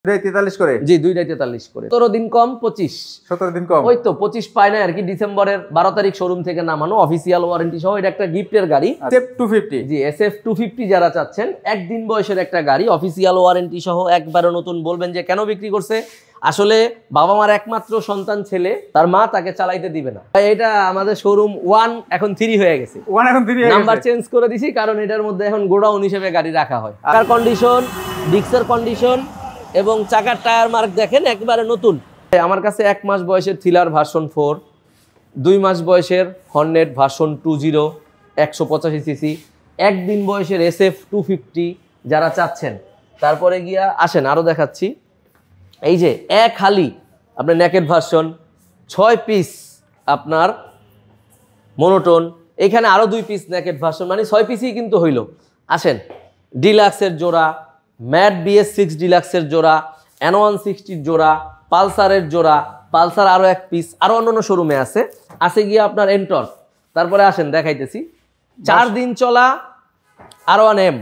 43 করে জি 243 করে 17 দিন কম 25 17 দিন কম ওই তো 25 পায় না আর কি ডিসেম্বরের 12 তারিখ শোরুম থেকে নামানো অফিসিয়াল ওয়ারেন্টি সহ এটা একটা গিফটের গাড়ি SF 250 জি SF 250 যারা চাচ্ছেন একদিন বয়সের একটা গাড়ি অফিসিয়াল ওয়ারেন্টি সহ একবারে নতুন বলবেন যে কেন বিক্রি করছে আসলে বাবা মার একমাত্র সন্তান ছেলে তার মা তাকে চালাইতে দিবে না এটা আমাদের শোরুম 1 এখন 3 হয়ে গেছে 1 এখন 3 হয়ে গেছে নাম্বার চেঞ্জ করে দিছি কারণ এটার মধ্যে এখন গোডাউন হিসেবে গাড়ি রাখা হয় টায়ার কন্ডিশন ডিক্সের কন্ডিশন এবং চাকার টায়ার মার্ক দেখেন একবারে নতুন আমার কাছে 1 মাস বয়সের থ্রিলার ভার্সন 4 2 মাস বয়সের হর্নেট ভার্সন 20 185 সিসি একদিন বয়সের SF 250 যারা চাচ্ছেন তারপরে গিয়া আসেন আরো দেখাচ্ছি এই যে এক হালি আপনার নেকেড ভার্সন 6 পিস আপনার মনোটোন এখানে আরো 2 পিস নেকেড ভার্সন মানে 6 পিসই কিন্তু হইল আসেন ডিলাক্সের জোড়া ম্যাট BS6 ডিলাক্সের জোড়া N160 জোড়া পালসারের জোড়া পালসার আরো এক পিস আরো অন্যান্য শোরুমে আছে গিয়ে আপনার এন্টর তারপরে আসেন দেখাইতেছি 4 দিন চলা R1M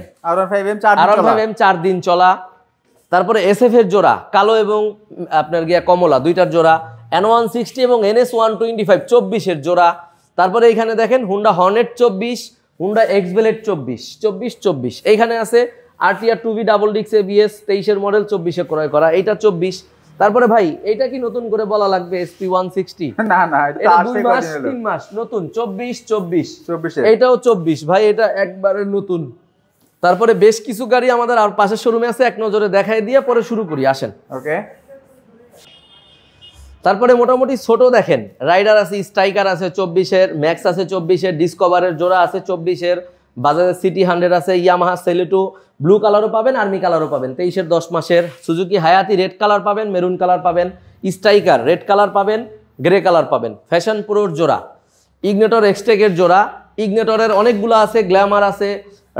4 দিন চলা তারপরে SF এর জোড়া কালো এবং আপনার গিয়া কমলা দুইটার জোড়া N160 এবং NS125 24 এর জোড়া তারপরে এখানে দেখেন হুন্ডা হর্নেট 24 হুন্ডা এক্সব্লেড 24 এইখানে আছে RTR 2V ডাবল ডিক্স ABS 23 এর মডেল 24 এ ক্রয় করা এটা 24 তারপরে ভাই এটা কি নতুন করে বলা লাগবে SP 160 না এটা 2 মাস 3 মাস নতুন 24 এটাও 24 ভাই এটা একবারে নতুন তারপরে বেশ কিছু গাড়ি আমাদের আর পাশের শোরুমে আছে এক নজরে দেখাই দিয়ে পরে শুরু করি আসেন ওকে তারপরে মোটামুটি ছোট দেখেন রাইডার আছে স্ট্রাইকার আছে 24 এর ম্যাক্স আছে 24 এর ডিসকভারের জোড়া আছে 24 এর বাজাজের সিটি 100 আছে ইয়ামাহা সেলেটো ব্লু কালারও পাবেন আর্মি কালারও পাবেন 23 এর 10 মাসের সুজুকি হায়াতি রেড কালার পাবেন মেরুন কালার পাবেন স্ট্রাইকার রেড কালার পাবেন গ্রে কালার পাবেন ফ্যাশন প্রোর জোড়া ইগনেটর এক্সটেকের জোড়া ইগনেটরের অনেকগুলো আছে গ্ল্যামার আছে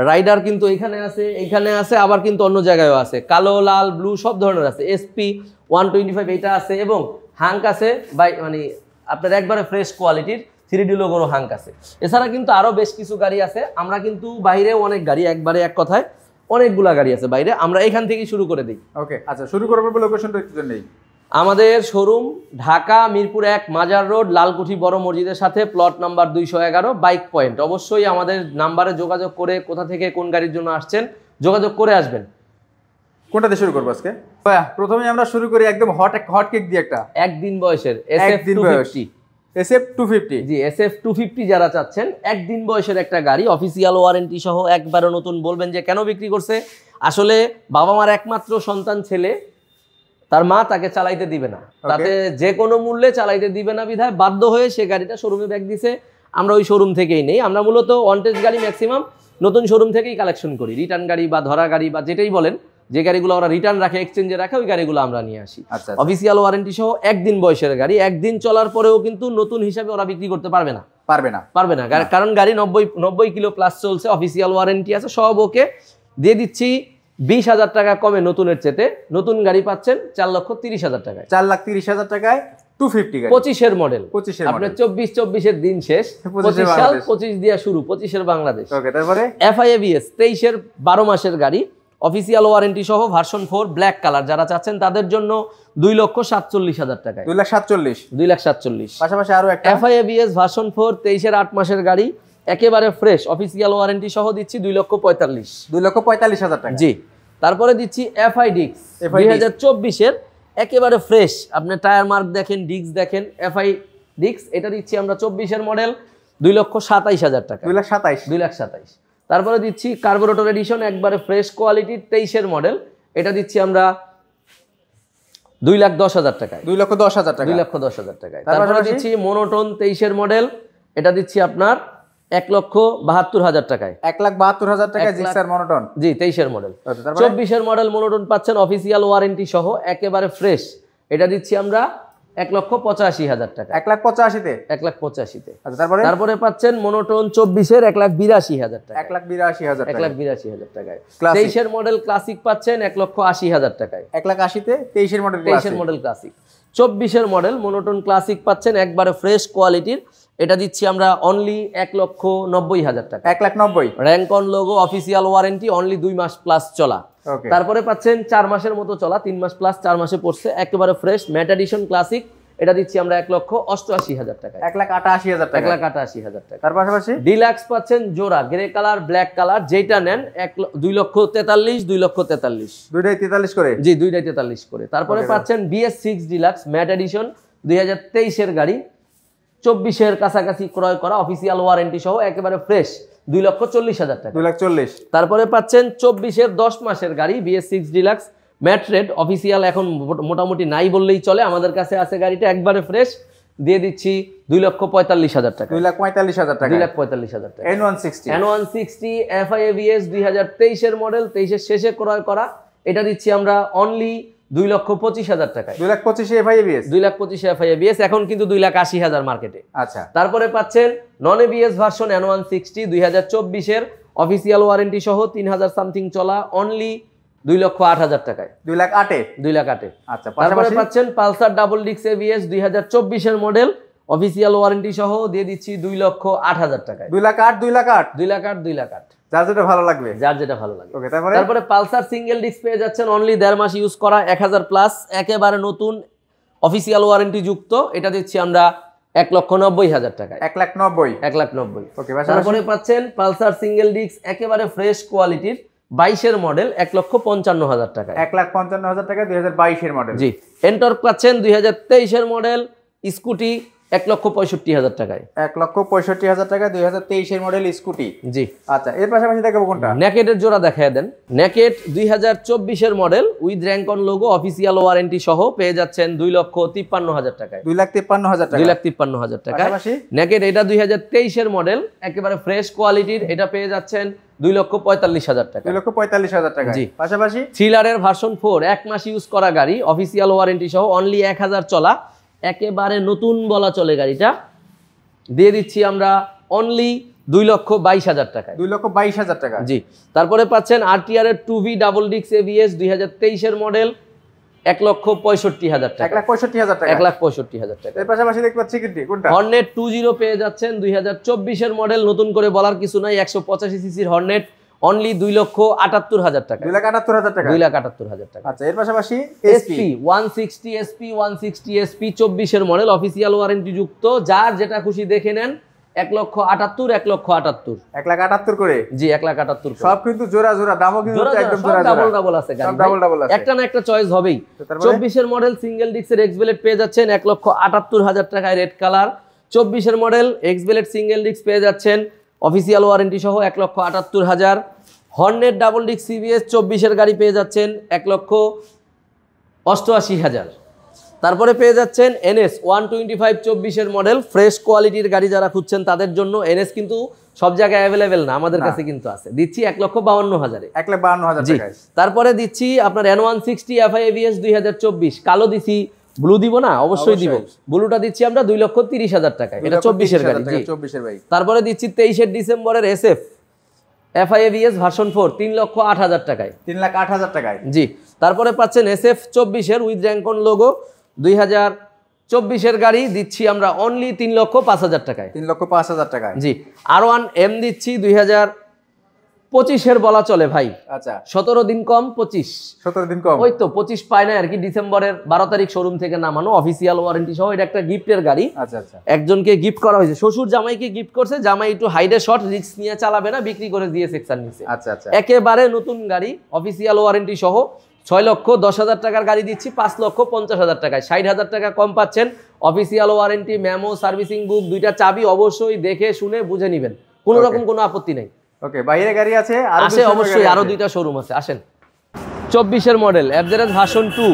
রাইডার কিন্তু এইখানে আছে আবার কিন্তু অন্য জায়গায়ও আছে কালো লাল ব্লু সব ধরনের আছে SP 125 এটা আছে এবং হাঙ্ক আছে মানে আপনার একবারে ফ্রেশ কোয়ালিটির 3D লোগোর হাঙ্ক আছে এছাড়া কিন্তু আরো বেশ কিছু গাড়ি আছে আমরা কিন্তু বাইরেও অনেক গাড়ি একবারে এক কথায় অনেকগুলা গাড়ি আছে বাইরে আমরা এখান থেকেই শুরু করে দিই ওকে আচ্ছা শুরু করব লোকেশনটা একটু নেই আমাদের শোরুম ঢাকা মিরপুর 1 মাজার রোড লালকুঠি বড় মসজিদের সাথে প্লট নাম্বার 211 বাইক পয়েন্ট অবশ্যই আমাদের নাম্বারে যোগাযোগ করে কোথা থেকে কোন গাড়ির জন্য আসছেন যোগাযোগ করে আসবেন কোনটা দিয়ে শুরু করব আজকে ভাইয়া প্রথমেই আমরা শুরু করি একদম হট কেক দিয়ে একটা একদিন বয়সের SF 250 SF 250 জি SF 250 যারা চাচ্ছেন একদিন বয়সের একটা গাড়ি অফিসিয়াল ওয়ারেন্টি সহ একবারে নতুন বলবেন যে কেন বিক্রি করছে আসলে বাবা মার একমাত্র সন্তান ছেলে তার মা তাকে চালাইতে দিবে না তাতে যে কোনো মূল্যে চালাইতে দিবে না বিধায় বাধ্য হয়ে সে গাড়িটা শোরুমে ব্যাক দিছে আমরা ওই শোরুম থেকেই নেই আমরা মূলত ওয়ান্টেজ গাড়ি ম্যাক্সিমাম নতুন শোরুম থেকেই কালেকশন করি রিটার্ন গাড়ি বা ধরা গাড়ি বা যেটাই বলেন যে গাড়িগুলো ওরা রিটার্ন রাখে এক্সচেঞ্জে রাখে ওই গাড়িগুলো আমরা নিয়ে আসি অফিসিয়াল ওয়ারেন্টি সহ একদিন বয়সের গাড়ি একদিন চলার পরেও কিন্তু নতুন হিসাবে ওরা বিক্রি করতে পারবে না কারণ গাড়ি 90 কিলো প্লাস চলছে অফিসিয়াল ওয়ারেন্টি আছে সব ওকে দিয়ে দিচ্ছি 20,000 টাকা কমে নতুনের চেতে নতুন গাড়ি পাচ্ছেন 4,30,000 টাকায় 4,30,000 টাকায় 250 গাড়ি 25 এর মডেল আপনার 24 এর দিন শেষ 25 সাল 25 দিয়া শুরু 25 এর বাংলাদেশ ওকে তারপরে FIABS 23 এর 12 মাসের গাড়ি অফিসিয়াল ওয়ারেন্টি সহ ভার্সন 4 ব্ল্যাক কালার যারা চাচ্ছেন তাদের জন্য 2,47,000 টাকায় 2,47,000 পাশাপাশি আরো একটা FIABS ভার্সন 4 23 এর 8 মাসের গাড়ি একেবারে ফ্রেশ অফিসিয়াল ওয়ারেন্টি সহ দিচ্ছি 2,45,000 টাকা জি তারপরে দিচ্ছি FI ডিক্স 2024 এর একেবারে ফ্রেশ আপনি টায়ার মার্ক দেখেন ডিক্স দেখেন FI ডিক্স এটা দিচ্ছি আমরা 24 এর মডেল 2,27,000 টাকা 2,27,000 তারপরে দিচ্ছি কার্বোরেটর এডিশন একবারে ফ্রেশ কোয়ালিটির 23 এর মডেল এটা দিচ্ছি আমরা 2,10,000 টাকায় 2,10,000 টাকায় তারপরে দিচ্ছি মনোটোন 23 এর মডেল এটা দিচ্ছি আপনার 1,72,000 টাকায় 1,72,000 টাকা জিক্সার মনোটোন জি 23 এর মডেল 24 এর মডেল মনোটোন পাচ্ছেন অফিসিয়াল ওয়ারেন্টি সহ একেবারে ফ্রেশ এটা দিচ্ছি আমরা 1,85,000 টাকা 1,85,000 তে 1,85,000 তে আচ্ছা তারপরে পাচ্ছেন মনোটোন 24 এর 1,82,000 টাকা 1,82,000 টাকায় 23 এর মডেল ক্লাসিক পাচ্ছেন 1,80,000 টাকায় 1,80,000 তে 23 এর মডেল ক্লাসিক 24 এর মডেল মনোটোন ক্লাসিক পাচ্ছেন একবারে ফ্রেশ কোয়ালিটির এটা দিচ্ছি আমরা অনলি 1,90,000 টাকা 1,90,000 rank on logo official warranty only 2 মাস প্লাস চলা ওকে, তারপরে পাচ্ছেন 4 মাসের মতো চলা, 3 মাস প্লাস 4 মাসে পড়ছে, একেবারে ফ্রেশ ম্যাট এডিশন ক্লাসিক। এটা দিচ্ছি আমরা 1,88,000 টাকায়। 1,88,000 টাকা। 1,88,000 টাকা। তার পাশাপাশি ডিলাক্স পাচ্ছেন জোড়া, গ্রে কালার ব্ল্যাক কালার, যেটা নেন 2,43,000, 2,43,000। দুইটাই 43 করে? জি, দুইটাই 43 করে। তারপরে পাচ্ছেন BS6 ডিলাক্স ম্যাট এডিশন 2023 এর গাড়ি, 24 কাছাকাছি ক্রয় করা, অফিসিয়াল ওয়ারেন্টি সহ, একেবারে ফ্রেশ, 2,40,000 টাকা। 2,40,000। তারপরে পাচ্ছেন 24 10 মাসের গাড়ি BS6 deluxe matte red, official এখন মোটামুটি নাই বললেই চলে, আমাদের কাছে আছে গাড়িটা একবারে ফ্রেশ, দিয়ে দিচ্ছি 2,45,000 টাকা। 2,45,000 টাকা। 2,45,000 টাকা। N160 N160 FI ABS 2023 এর মডেল, 23 এর শেষে ক্রয় করা, এটা দিচ্ছি আমরা অনলি 2,25,000 টাকায়। 2,25,000 FI ABS? 2,25,000 FI ABS, এখন কিন্তু 2,80,000 মার্কেটে। আচ্ছা। তারপরে পাচ্ছেন নন ABS ভার্সন N160 2024 এর, অফিসিয়াল ওয়ারেন্টি সহ, 3,000 সামথিং চলা, অনলি 2,08,000 টাকায়। 2,08,000? 2,08,000। আচ্ছা। তারপরে পাচ্ছেন পালসার ডাবল ডিক্স ABS 2024 এর মডেল, অফিসিয়াল ওয়ারেন্টি সহ, দিয়ে দিচ্ছি 2,08,000 টাকায়। 2,08,000? 2,08,000? 2,08,000। যার যেটা ভালো লাগবে। যার যেটা ভালো লাগে। ওকে, তারপরে পালসার সিঙ্গেল ডিস্ক পেয়ে যাচ্ছেন অনলি 1.5 মাস ইউজ করা, 1,000 প্লাস, একেবারে নতুন, অফিসিয়াল ওয়ারেন্টি যুক্ত, এটা দিচ্ছি আমরা 1,90,000 টাকায়। 1,90,000? 1,90,000। ওকে। তারপরে পাচ্ছেন পালসার সিঙ্গেল ডিস্ক একেবারে ফ্রেশ কোয়ালিটির 22 এর মডেল, 1,55,000 টাকায়। 1,55,000 টাকা, 2022 এর মডেল। জি। এন্টর্ক পাচ্ছেন 2023 এর মডেল, স্কুটি 1,65,000 টাকায়। 1,65,000 টাকা, 2023 এর মডেল স্কুটি। জি। আচ্ছা, এর পাশাপাশি দেখাবো কোনটা? নেকেটের জোড়া দেখায় দেন। নেকেট 2024 এর model, with rank on logo, official warranty সহ, পেয়ে যাচ্ছেন 2,53,000 টাকায়। 2,53,000 টাকা। 2,53,000 টাকা। নেকেট এটা 2023 এর মডেল, একেবারে ফ্রেশ কোয়ালিটির, এটা পেয়ে যাচ্ছেন 2,45,000 টাকা। 2,45,000 টাকা। জি। পাশাপাশি থ্রিলারের ভার্সন 4 1 মাস ইউজ করা গাড়ি, অফিসিয়াল ওয়ারেন্টি সহ, অনলি 1,000 চলা, একেবারে নতুন বলা চলে, গাড়িটা দিয়ে দিচ্ছি আমরা অনলি 2,22,000 টাকায়। 2,22,000 টাকা। জি। তারপরে পাচ্ছেন RTR এর 2V ডাবল ডিক্স ABS 2023 এর মডেল, 1,65,000 টাকা। 1,65,000 টাকা। 1,65,000 টাকা। এর পাশাপাশি দেখতে পাচ্ছি কোনটা? হর্নেট 20 পেয়ে যাচ্ছেন 2024 এর মডেল, নতুন করে বলার কিছু নাই, 185 সিসির হর্নেট, অনলি 2,78,000 টাকা। 2,78,000 টাকা। 2,78,000 টাকা। আচ্ছা, এর পাশাপাশি SP 160 SP 24 এর মডেল, অফিসিয়াল ওয়ারেন্টি যুক্ত, যার যেটা খুশি দেখে নেন, 1,78,000, 1,78,000। 1,78,000 করে? জি, 1,78,000 করে। সব কিন্তু জোড়া জোড়া, দামও কিন্তু একদম জোড়া জোড়া, ডাবল ডাবল আছে গাড়ি, ডাবল ডাবল আছে, একটা না একটা চয়েস হবেই। 24 এর মডেল সিঙ্গেল ডিক্সের এক্সবেলেট পেয়ে যাচ্ছেন 1,78,000 টাকায়, রেড কালার। 24 এর মডেল এক্সবেলেট সিঙ্গেল ডিক্স পেয়ে যাচ্ছেন অফিসিয়াল ওয়ারেন্টি সহ, 1,78,000। হর্নেট ডাবল ডিক্স CBS 24 এর গাড়ি পেয়ে যাচ্ছেন 1,88,000। তারপরে পেয়ে যাচ্ছেন NS 125 24 এর মডেল, ফ্রেশ কোয়ালিটির গাড়ি যারা খুঁজছেন তাদের জন্য। NS কিন্তু সব জায়গায় অ্যাভেলেবেল না, আমাদের কাছে কিন্তু আছে, দিচ্ছি 1,52,000 এ। 1,52,000 টাকায়। তারপরে দিচ্ছি আপনার N160 FI ABS 2024, কালো দিছি, ব্লু দিব না? অবশ্যই দিব। ব্লুটা দিচ্ছি আমরা 2,30,000 টাকায়, এটা 24 এর গাড়ি। জি। 24 এর ভাই। তারপরে দিচ্ছি 23 ডিসেম্বরের SF FI ABS ভার্সন 4, 3,08,000 টাকায়। 3,08,000 টাকায়। জি। তারপরে পাচ্ছেন SF 24 এর উইথ র্যাঙ্ক অন লোগো, 2024 এর গাড়ি, দিচ্ছি আমরা অনলি 3,05,000 টাকায়। 3,05,000 টাকায়। জি। R1 M দিচ্ছি 2025 এর বলা চলে ভাই। আচ্ছা। 17 দিন কম, 25। 17 দিন কম। ওই তো 25 পায় না আর কি, ডিসেম্বরের 12 তারিখ শোরুম থেকে নামানো, অফিসিয়াল ওয়ারেন্টি সহ, এটা একটা গিফটের গাড়ি। আচ্ছা আচ্ছা। একজনকে গিফট করা হয়েছে, শ্বশুর জামাইকে গিফট করছে, জামাই একটু হাইডে শর্ট রিস্ক নিয়ে চালাবে না, বিক্রি করে দিয়ে সেকশন নিছে। আচ্ছা আচ্ছা। একেবারে নতুন গাড়ি, অফিসিয়াল ওয়ারেন্টি সহ, 6,10,000 টাকার গাড়ি দিচ্ছি 5,50,000 টাকায়, 60,000 টাকা কম পাচ্ছেন। অফিসিয়াল ওয়ারেন্টি, মেমো, সার্ভিসিং বুক, 2টা চাবি, অবশ্যই দেখে শুনে বুঝে নেবেন, কোনো রকম কোনো আপত্তি নেই। ওকে, বাইরে গাড়ি আছে, আসে অবশ্যই, আরো 2টা শোরুম আছে, আসেন। 24 এর মডেল এফজেডএস ভার্সন 2,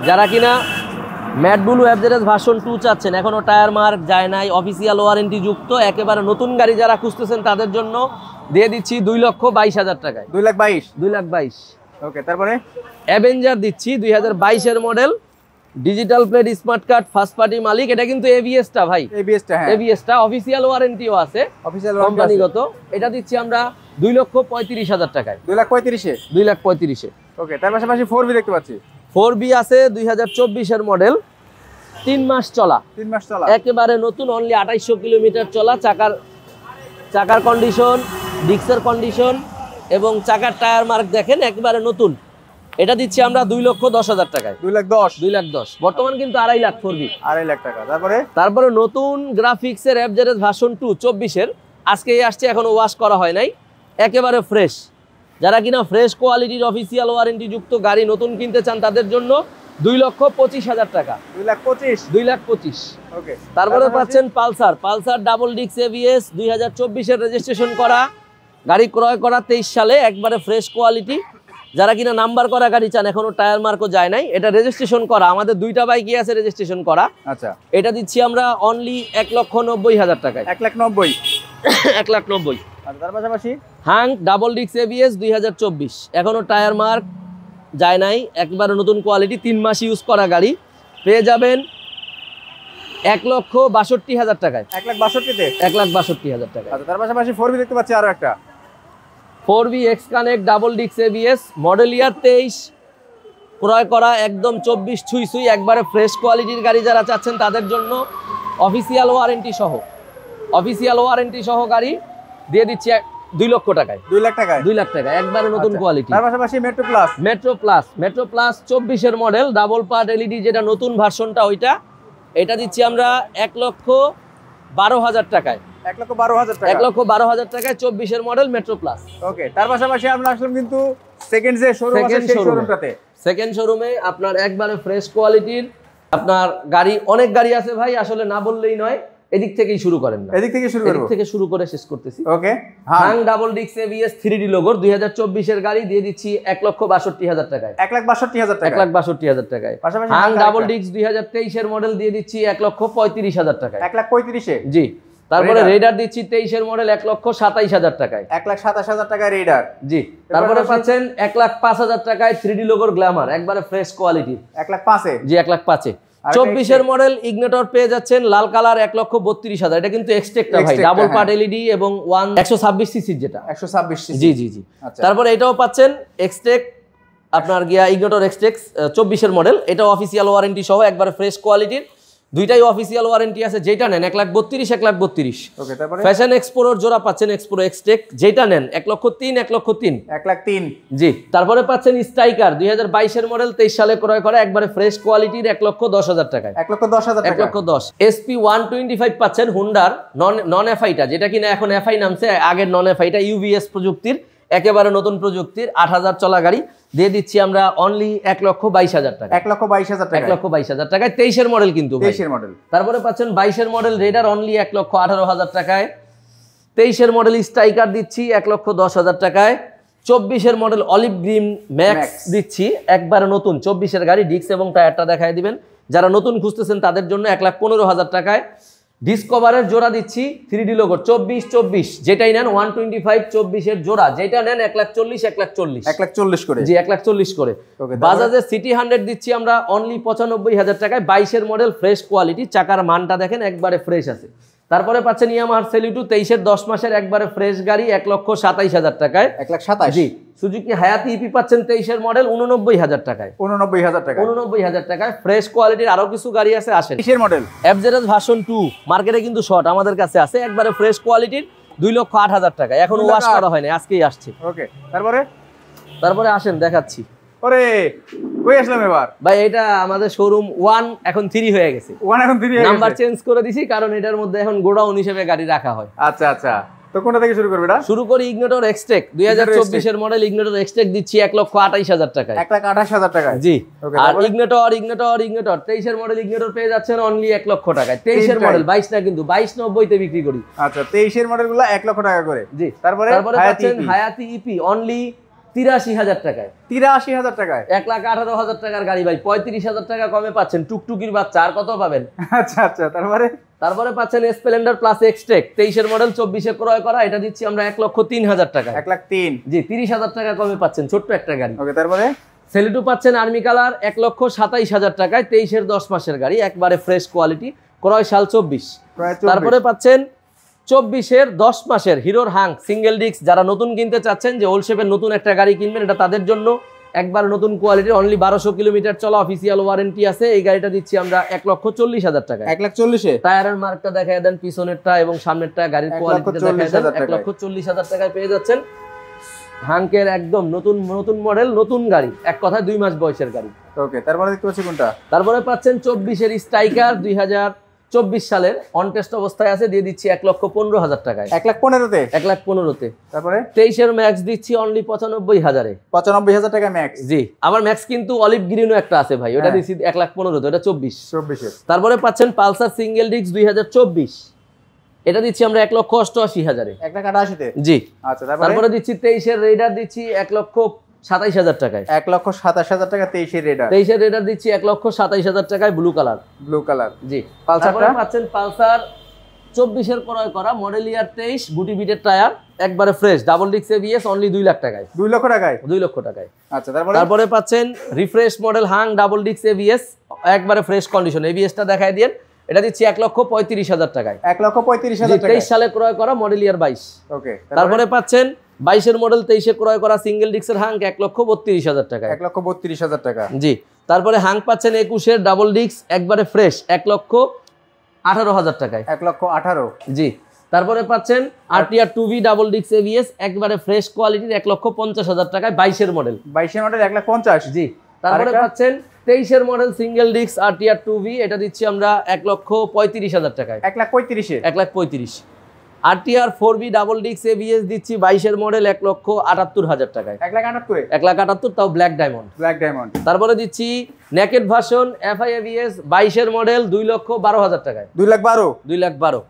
যারা কিনা ম্যাট ব্লু এফজেডএস ভার্সন 2 চাচ্ছেন, এখনো টায়ার মার্ক যায় নাই, অফিসিয়াল ওয়ারেন্টি যুক্ত, একেবারে নতুন গাড়ি যারা খুঁজতেছেন তাদের জন্য দিয়ে দিচ্ছি 2,22,000 টাকায়। 2,22,000? 2,22,000। ওকে, তারপরে অ্যাভেঞ্জার দিচ্ছি 2022 এর model, digital plate, smart card, first party মালিক, এটা কিন্তু এবিএসটা ভাই, এবিএসটা। হ্যাঁ, এবিএসটা, অফিসিয়াল ওয়ারেন্টিও আছে, অফিসিয়াল কোম্পানিগত। এটা দিচ্ছি আমরা 2,35,000 টাকায়। 2,35,000? 2,35,000। ওকে, তার পাশাপাশি 4B দেখতে পাচ্ছি। 4B আছে 2024 এর মডেল, 3 মাস চলা, 3 মাস চলা, একেবারে নতুন, অনলি 2800 কিলোমিটার চলা। চাকার কন্ডিশন, ডিক্সের কন্ডিশন এবং চাকার টায়ার মার্ক দেখেন, একেবারে নতুন, এটা দিচ্ছি আমরা 2,10,000 টাকায়। 2,10,000 2,10,000 বর্তমান কিন্তু 2.5 লাখ 4B। 2.5 লাখ টাকা। তারপরে নতুন গ্রাফিক্সের অ্যাপজেরেজ ভার্সন 2 24-এর আজকেই আসছে, এখনো ওয়াশ করা হয় নাই, একেবারে ফ্রেশ। যারা কিনা ফ্রেশ কোয়ালিটির অফিসিয়াল ওয়ারেন্টি যুক্ত গাড়ি নতুন কিনতে চান তাদের জন্য 2,25,000 টাকা। 2,25,000 ওকে। তারপরে পাচ্ছেন পালসার ডাবল ডিস্ক এবিএস 2024-এর রেজিস্ট্রেশন করা গাড়ি, ক্রয় করা 23 সালে, একবারে ফ্রেশ কোয়ালিটি। যারা কিনা নাম্বার করা গাড়ি চান, এখনো টায়ার মার্কও যায় নাই, এটা রেজিস্ট্রেশন করা। আমাদের 2টা বাইকই আছে রেজিস্ট্রেশন করা। আচ্ছা, এটা দিচ্ছি আমরা অনলি 1,90,000 টাকায়। 1,90,000। 1,90,000। আর তার পাশাপাশি হাং ডাবল ডিস্ক এবিএস 2024, এখনো টায়ার মার্ক যায় নাই, একবারে নতুন কোয়ালিটি, 3 মাস ইউজ করা গাড়ি, পেয়ে যাবেন 1,62,000 টাকায়। 1,62,000-তে 1,62,000 টাকায়। আচ্ছা, তার পাশাপাশি 4B দেখতে পাচ্ছি আরো একটা। 4B x connect double disc ABS, model ইয়ার 23, ক্রয় করা, একদম 24 ছুঁই, একবারে ফ্রেশ কোয়ালিটির গাড়ি যারা চাচ্ছেন তাদের জন্য অফিসিয়াল ওয়ারেন্টি সহ গাড়ি দিয়ে দিচ্ছি 2 লক্ষ টাকায়। 2 লাখ টাকায়। 2 লাখ টাকা, একবারে নতুন কোয়ালিটি। তার পাশাপাশি মেট্রো প্লাস 24-এর মডেল ডাবল পার্ট এলইডি, যেটা নতুন ভার্সনটা ওইটা, এটা দিচ্ছি আমরা 1,12,000 টাকায়। 1,12,000 টাকা। 1,12,000 টাকায় 24-এর মডেল মেট্রো প্লাস। ওকে। তার পাশাপাশি আমরা আসলাম কিন্তু সেকেন্ড যে শোরুম আছে সেই শোরুমটাতে। সেকেন্ড শোরুমে আপনার একবারে ফ্রেশ কোয়ালিটির আপনার গাড়ি, অনেক গাড়ি আছে ভাই, আসলে না বললেই নয়, এদিক থেকেই শুরু করেন না, এদিক থেকে শুরু করে শেষ করতেছি। ওকে। Hang double disc ABS 3D লোগোর 2024-এর গাড়ি দিয়ে দিচ্ছি 1,62,000 টাকায়। 1,62,000 টাকা। 1,62,000 টাকায়। পাশাপাশি হাং ডাবল ডিস্ক 2023-এর মডেল দিয়ে দিচ্ছি 1,35,000 টাকায়। 1,35,000-এ। জি। তারপরে রেডার দিচ্ছি 23-এর মডেল 1,27,000 টাকায়। 1,27,000 টাকায় রেডার। জি। তারপরে পাচ্ছেন 1,05,000 টাকায় 3D লোগোর গ্ল্যামার, একবারে ফ্রেশ কোয়ালিটি। 1,05,000-এ। জি, 1,05,000-এ। 24-এর মডেল ইগনিটর পেয়ে যাচ্ছেন লাল কালার 1,32,000। এটা কিন্তু এক্সটেকটা ভাই, ডাবল পার্ট এলইডি এবং 126 সিসির, যেটা 126 সিসি। জি। তারপরে এটাও পাচ্ছেন এক্সটেক, আপনার গিয়া ইগনিটর এক্সটেক 24-এর মডেল, এটাও অফিসিয়াল ওয়ারেন্টি সহ, একবারে ফ্রেশ কোয়ালিটির। দুইটাই অফিসিয়াল ওয়ারেন্টি আছে, যেটা নেন 1,32,000, ওকে। তারপরে ফ্যাশন এক্সপ্লোর জোড়া পাচ্ছেন, এক্সপ্লো এক্সটেক, যেটা নেন 1,03,000, 1,03,000। জি। তারপরে পাচ্ছেন স্ট্রাইকার 2022-এর মডেল, 23 সালে ক্রয় করা, একবারে ফ্রেশ কোয়ালিটির, 1,10,000 টাকায়। 1,10,000 টাকা। 1,10,000। SP 125 পাচ্ছেন হুন্ডার নন এফআইটা, যেটা কিনা এখন এফআই নামছে, আগের নন এফআইটা ইউভিএস প্রযুক্তির, একেবারে নতুন প্রযুক্তির, 8,000 চলা গাড়ি দিয়ে দিচ্ছি আমরা অনলি 1,22,000 টাকা। 1,22,000 টাকা। 1,22,000 টাকায় 23-এর মডেল কিন্তু 23-এর মডেল। তারপরে পাচ্ছেন 22-এর মডেল রেডার অনলি 1,18,000 টাকায়। 23-এর মডেল স্ট্রাইকার দিচ্ছি 1,10,000 টাকায়। 24-এর মডেল অলিভ গ্রিন ম্যাক্স দিচ্ছি, একবারে নতুন 24-এর গাড়ি, ডিস্ক এবং টায়ারটা দেখায় দিবেন। যারা নতুন খুঁজতেছেন তাদের জন্য 1,15,000 টাকায়। ডিসকভারের জোড়া দিচ্ছি 3D লোগো 24, যেটাই নেন 125 24-এর জোড়া, যেটা নেন 1,40,000, 1,40,000 করে। জি, 1,40,000 করে। বাজাজের সিটি 100 দিচ্ছি আমরা অনলি 95,000 টাকায়। 22-এর মডেল ফ্রেশ কোয়ালিটি, চাকার মানটা দেখেন একবারে ফ্রেশ আছে। তারপরে পাচ্ছেন ইয়ামাহার সেলিটু 23-এর 10 মাসের একবারে ফ্রেশ গাড়ি 1,27,000 টাকায়। 1,27,000। জি। সুজুকি হায়াতি ইপি পাচ্ছেন 23-এর মডেল 89,000 টাকায়। 89,000 টাকা। 89,000 টাকায় ফ্রেশ কোয়ালিটির আরো কিছু গাড়ি আছে, আসেন। 20-এর মডেল এফজেড ভার্সন 2 মার্কেটে কিন্তু শর্ট, আমাদের কাছে আছে একবারে ফ্রেশ কোয়ালিটির 2,08,000 টাকা, এখন ওয়াশ করা হয়নি, আজকেই আসছে। ওকে। তারপরে আসেন দেখাচ্ছি। ওরে কই আসলাম এবার ভাই, এটা আমাদের শোরুম 1 এখন 3 হয়ে গেছে। 1 এখন 3 হয়ে গেছে, নাম্বার চেঞ্জ করে দিছি, কারণ এটার মধ্যে এখন গোডাউন হিসেবে গাড়ি রাখা হয়। আচ্ছা। তো কোনটা থেকে শুরু করবে এটা? শুরু করি ইগনিটর এক্সটেক 2024-এর মডেল ইগনিটর এক্সটেক দিচ্ছি 1,28,000 টাকায়। 1,28,000 টাকায়। জি। আর ইগনিটর 23-এর মডেল ইগনিটর পেয়ে যাচ্ছেন অনলি 1 লক্ষ টাকায়। 23-এর মডেল 22 না কিন্তু 22,90 বিক্রি করি। আচ্ছা, 23-এর মডেলগুলো 1 লক্ষ টাকা করে। জি। তারপরে পাচ্ছেন হায়াতি ইপি অনলি 83,000 টাকায়। 83,000 টাকায়। 1,18,000 টাকার গাড়ি ভাই, 35,000 টাকা কমে পাচ্ছেন। টুকটুকির বাচ্চা, আর কত পাবেন? আচ্ছা। তারপরে পাচ্ছেন স্প্লেন্ডার প্লাস এক্সটেক 23-এর মডেল 24-এ ক্রয় করা, এটা দিচ্ছি আমরা 1,03,000 টাকা। 1,03,000। জি, 30,000 টাকা কমে পাচ্ছেন, ছোট্ট একটা গাড়ি। ওকে। তারপরে সেলিটু পাচ্ছেন আর্মি কালার 1,27,000 টাকায়, 23-এর 10 মাসের গাড়ি, একবারে ফ্রেশ কোয়ালিটি, ক্রয় সাল 24। তারপরে পাচ্ছেন 24-এর 10 মাসের হিরোর হাং সিঙ্গেল ডিস্ক, যারা নতুন কিনতে চাচ্ছেন, যে ওল্ড শেপের নতুন একটা গাড়ি কিনবেন, এটা তাদের জন্য একবার নতুন কোয়ালিটির, অনলি 1200 কিলোমিটার চলা, অফিসিয়াল ওয়ারেন্টি আছে। এই গাড়িটা দিচ্ছি আমরা 1,40,000 টাকা। 1,40,000-এ। টায়ারের মার্কটা দেখায় দেন, পিছনেরটা এবং সামনেরটা, গাড়ির কোয়ালিটিটা দেখায় দেন। 1,40,000 টাকায় পেয়ে যাচ্ছেন হাঙ্কের একদম নতুন নতুন মডেল, নতুন গাড়ি, এক কথায় 2 মাস বয়সের গাড়ি। ওকে, তারপরে দেখতে পাচ্ছি কোনটা? তারপরে পাচ্ছেন 24-এর স্ট্রাইকার, 2024 সালের অন টেস্ট অবস্থায় আছে, দিয়ে দিচ্ছি 1,15,000 টাকায়। 1,15,000-তে? 1,15,000-তে। তারপরে 23-এর ম্যাক্স দিচ্ছি অনলি 95,000-এ। 95,000 টাকা ম্যাক্স? জি, আবার ম্যাক্স কিন্তু অলিভ গ্রিনও একটা আছে ভাই, ওটা দিচ্ছি 1,15,000-তে, ওটা 24-এর। তারপরে পাচ্ছেন পালসার সিঙ্গেল ডিস্ক 2024, এটা দিচ্ছি আমরা 1,88,000-এ। 1,88,000-তে? জি। আচ্ছা, তারপরে দিচ্ছি 23-এর রেডার দিচ্ছি 1,27,000 টাকায়। 1,27,000 টাকা 23-এর রেডার? 23-এর রেডার দিচ্ছি 1,27,000 টাকায়, ব্লু কালার। ব্লু কালার, জি। পালসারটা পাচ্ছেন পালসার 24-এর ক্রয় করা, মডেল ইয়ার 23, গুটি বিটের টায়ার, একবারে fresh, double disc ABS, only 2 lakh টাকায়। 2 লক্ষ টাকায়? 2 লক্ষ টাকায়। আচ্ছা, তারপরে পাচ্ছেন রিফ্রেশ মডেল হাং, ডাবল ডিস্ক এবিএস, একবারে ফ্রেশ কন্ডিশন, এবিএসটা দেখাই দেন, এটা দিচ্ছি 1,35,000 টাকায়। 1,35,000 টাকা? 23 সালে ক্রয় করা, মডেল ইয়ার 22। ওকে। তারপরে পাচ্ছেন 22-এর মডেল 23-এ ক্রয় করা সিঙ্গেল ডিস্কের হাং 1,32,000 টাকায়। 1,32,000 টাকা? জি। তারপরে হাং পাচ্ছেন 21-এর ডাবল ডিস্ক, একবারে ফ্রেশ, 1,18,000 টাকায়। 1,18,000? জি। তারপরে পাচ্ছেন RTR 2V double disc ABS, একবারে ফ্রেশ কোয়ালিটির, 1,50,000 টাকায়, 22-এর মডেল। 22-এর মডেল 1,50,000? জি। তারপরে পাচ্ছেন 23-এর model single disc RTR 2V, এটা দিচ্ছি আমরা 1,35,000 টাকায়। 1,35,000? 1,35,000। RTR 4V double disc ABS দিচ্ছি 22-এর মডেল 1,78,000 টাকায়। 1,78,000? 1,78,000, তাও ব্ল্যাক ডায়মন্ড। Black diamond. তারপরে দিচ্ছি নেকেড ভার্সন এফআই এবিএস 22-এর মডেল 2,12,000 টাকায়। 2,12,000? 2,12,000।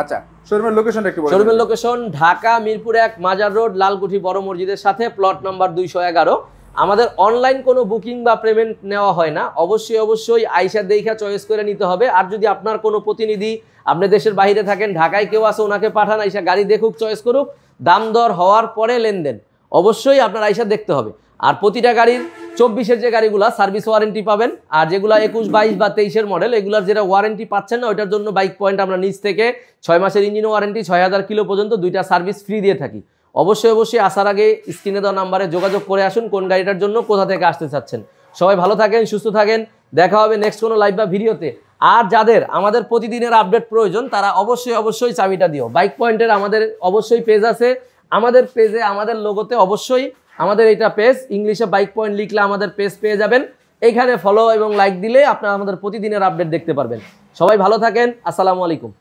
আচ্ছা, শোরুমের লোকেশনটা একটু বলুন। শোরুমের লোকেশন ঢাকা মিরপুর 1 মাজার রোড, লালকুঠি বড় মসজিদের সাথে, প্লট নাম্বার 211। আমাদের অনলাইন কোনো বুকিং বা পেমেন্ট নেওয়া হয় না, অবশ্যই আইসা দেখা চয়েস করে নিতে হবে। আর যদি আপনার কোনো প্রতিনিধি, আপনি দেশের বাইরে থাকেন, ঢাকায় কেউ আছে, ওনাকে পাঠান, আইসা গাড়ি দেখুক, চয়েস করুক, দাম দর হওয়ার পরে লেনদেন, অবশ্যই আপনার আইসা দেখতে হবে। আর প্রতিটা গাড়ির 24-এর যে গাড়িগুলো সার্ভিস ওয়ারেন্টি পাবেন, আর যেগুলো 21, 22 বা 23-এর মডেল, এগুলোর যেটা ওয়ারেন্টি পাচ্ছেন না, ওইটার জন্য বাইক পয়েন্ট আমরা নিচ থেকে 6 মাসের ইঞ্জিন ওয়ারেন্টি, 6,000 কিলো পর্যন্ত 2টা সার্ভিস ফ্রি দিয়ে থাকি। অবশ্যই আসার আগে স্ক্রিনে দেওয়া নাম্বারে যোগাযোগ করে আসুন কোন গাড়িটার জন্য, কোথা থেকে আসতে চাচ্ছেন। সবাই ভালো থাকেন, সুস্থ থাকেন, দেখা হবে নেক্সট কোনো লাইভ বা ভিডিওতে। আর যাদের আমাদের প্রতিদিনের আপডেট প্রয়োজন, তারা অবশ্যই চাবিটা দিও। বাইক পয়েন্টের আমাদের অবশ্যই পেজ আছে, আমাদের পেজে আমাদের লোগোতে অবশ্যই আমাদের এইটা পেজ, ইংলিশে বাইক পয়েন্ট লিখলে আমাদের পেজ পেয়ে যাবেন। এইখানে ফলো এবং লাইক দিলে আপনারা আমাদের প্রতিদিনের আপডেট দেখতে পারবেন। সবাই ভালো থাকেন, আসসালামু আলাইকুম।